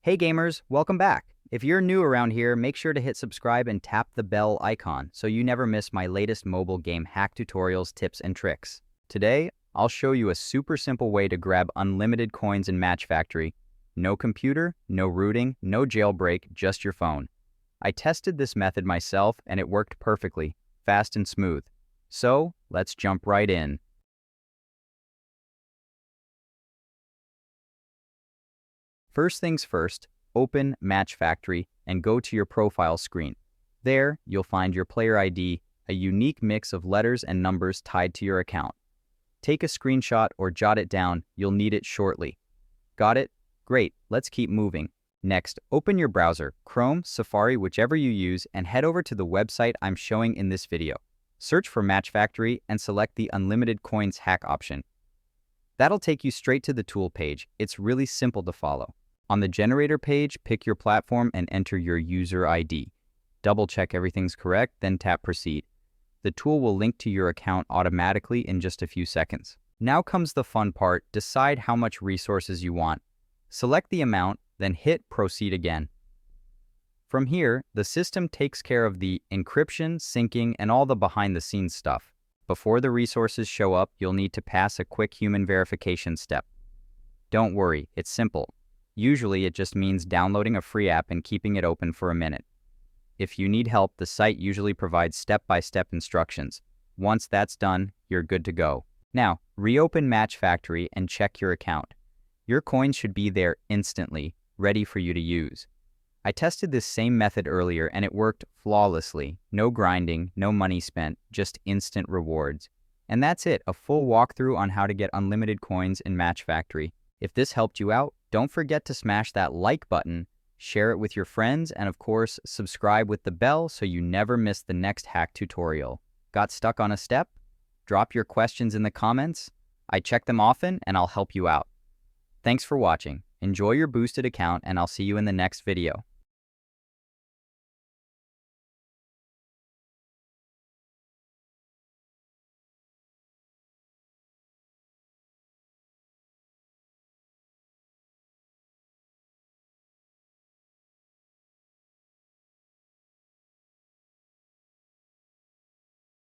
Hey gamers, welcome back. If you're new around here, make sure to hit subscribe and tap the bell icon so you never miss my latest mobile game hack tutorials, tips, and tricks. Today, I'll show you a super simple way to grab unlimited coins in Match Factory. No computer, no rooting, no jailbreak, just your phone. I tested this method myself and it worked perfectly, fast and smooth. So, let's jump right in. First things first, open Match Factory and go to your profile screen. There, you'll find your player ID, a unique mix of letters and numbers tied to your account. Take a screenshot or jot it down, you'll need it shortly. Got it? Great, let's keep moving. Next, open your browser, Chrome, Safari, whichever you use, and head over to the website I'm showing in this video. Search for Match Factory and select the Unlimited Coins Hack option. That'll take you straight to the tool page. It's really simple to follow. On the generator page, pick your platform and enter your user ID. Double check everything's correct, then tap Proceed. The tool will link to your account automatically in just a few seconds. Now comes the fun part, decide how much resources you want. Select the amount, then hit Proceed again. From here, the system takes care of the encryption, syncing, and all the behind-the-scenes stuff. Before the resources show up, you'll need to pass a quick human verification step. Don't worry, it's simple. Usually, it just means downloading a free app and keeping it open for a minute. If you need help, the site usually provides step-by-step instructions. Once that's done, you're good to go. Now, reopen Match Factory and check your account. Your coins should be there instantly, ready for you to use. I tested this same method earlier and it worked flawlessly. No grinding, no money spent, just instant rewards. And that's it, a full walkthrough on how to get unlimited coins in Match Factory. If this helped you out, don't forget to smash that like button, share it with your friends, and of course, subscribe with the bell so you never miss the next hack tutorial. Got stuck on a step? Drop your questions in the comments. I check them often and I'll help you out. Thanks for watching. Enjoy your boosted account and I'll see you in the next video.